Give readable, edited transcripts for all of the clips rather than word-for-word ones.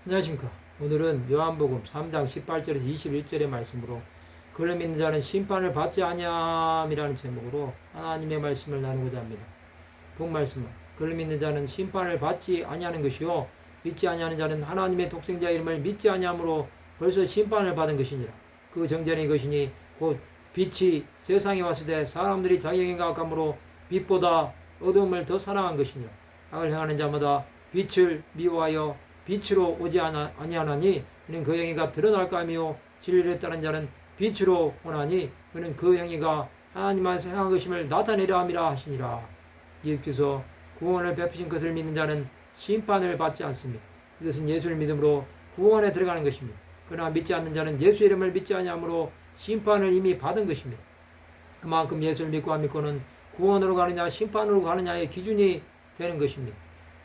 안녕하십니까. 오늘은 요한복음 3장 18절에서 21절의 말씀으로 그를 믿는 자는 심판을 받지 아니함이라는 제목으로 하나님의 말씀을 나누고자 합니다. 본 말씀은 그를 믿는 자는 심판을 받지 아니하는 것이요 믿지 아니하는 자는 하나님의 독생자 이름을 믿지 아니함으로 벌써 심판을 받은 것이니라. 그 정죄는 이것이니 곧 빛이 세상에 왔을 때 사람들이 자기에게 가까움으로 빛보다 어둠을 더 사랑한 것이니라. 악을 행하는 자마다 빛을 미워하여 빛으로 오지 아니하나니 그는 그 행위가 드러날까 하며 진리를 따른 자는 빛으로 오나니 그는 그 행위가 하나님 안에서 행한 것임을 나타내려 함이라 하시니라. 예수께서 구원을 베푸신 것을 믿는 자는 심판을 받지 않습니다. 이것은 예수를 믿음으로 구원에 들어가는 것입니다. 그러나 믿지 않는 자는 예수 이름을 믿지 아니하므로 심판을 이미 받은 것입니다. 그만큼 예수를 믿고 안 믿고는 구원으로 가느냐 심판으로 가느냐의 기준이 되는 것입니다.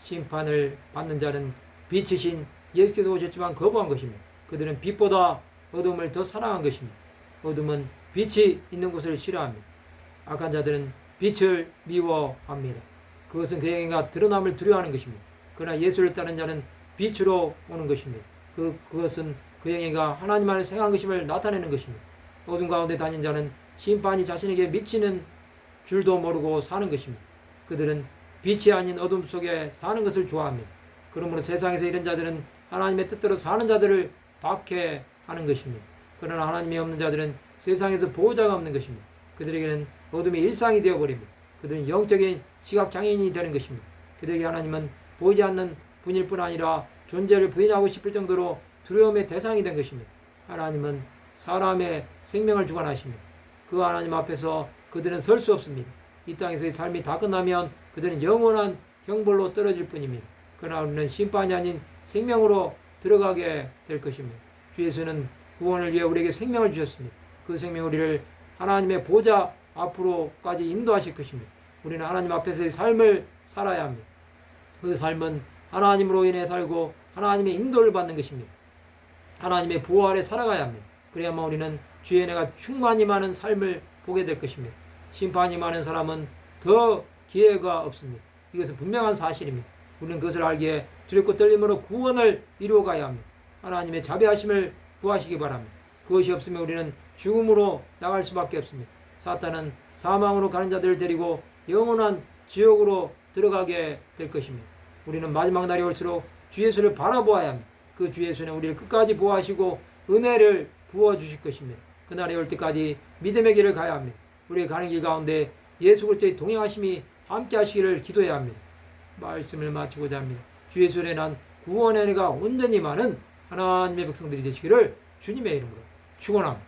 심판을 받는 자는 빛이신 예수께서 오셨지만 거부한 것입니다. 그들은 빛보다 어둠을 더 사랑한 것입니다. 어둠은 빛이 있는 곳을 싫어합니다. 악한 자들은 빛을 미워합니다. 그것은 그 행위가 드러남을 두려워하는 것입니다. 그러나 예수를 따른 자는 빛으로 오는 것입니다. 그것은 그 행위가 하나님 안에서 행한 것임을 나타내는 것입니다. 어둠 가운데 다닌 자는 심판이 자신에게 미치는 줄도 모르고 사는 것입니다. 그들은 빛이 아닌 어둠 속에 사는 것을 좋아합니다. 그러므로 세상에서 이런 자들은 하나님의 뜻대로 사는 자들을 박해하는 것입니다. 그러나 하나님이 없는 자들은 세상에서 보호자가 없는 것입니다. 그들에게는 어둠이 일상이 되어버립니다. 그들은 영적인 시각장애인이 되는 것입니다. 그들에게 하나님은 보이지 않는 분일 뿐 아니라 존재를 부인하고 싶을 정도로 두려움의 대상이 된 것입니다. 하나님은 사람의 생명을 주관하십니다. 그 하나님 앞에서 그들은 설 수 없습니다. 이 땅에서의 삶이 다 끝나면 그들은 영원한 형벌로 떨어질 뿐입니다. 그러나 우리는 심판이 아닌 생명으로 들어가게 될 것입니다. 주 예수는 구원을 위해 우리에게 생명을 주셨습니다. 그 생명 우리를 하나님의 보좌 앞으로까지 인도하실 것입니다. 우리는 하나님 앞에서의 삶을 살아야 합니다. 그 삶은 하나님으로 인해 살고 하나님의 인도를 받는 것입니다. 하나님의 보호 아래 살아가야 합니다. 그래야만 우리는 주의 은혜가 충만히 많은 삶을 보게 될 것입니다. 심판이 많은 사람은 더 기회가 없습니다. 이것은 분명한 사실입니다. 우리는 그것을 알기에 두렵고 떨림으로 구원을 이루어가야 합니다. 하나님의 자비하심을 구하시기 바랍니다. 그것이 없으면 우리는 죽음으로 나갈 수밖에 없습니다. 사탄은 사망으로 가는 자들을 데리고 영원한 지옥으로 들어가게 될 것입니다. 우리는 마지막 날이 올수록 주 예수를 바라보아야 합니다. 그 주 예수는 우리를 끝까지 보호하시고 은혜를 부어주실 것입니다. 그날이 올 때까지 믿음의 길을 가야 합니다. 우리의 가는 길 가운데 예수 그리스도의 동행하심이 함께 하시기를 기도해야 합니다. 말씀을 마치고자 합니다. 주 예수의 난 구원의 은혜가 온전히 많은 하나님의 백성들이 되시기를 주님의 이름으로 축원합니다.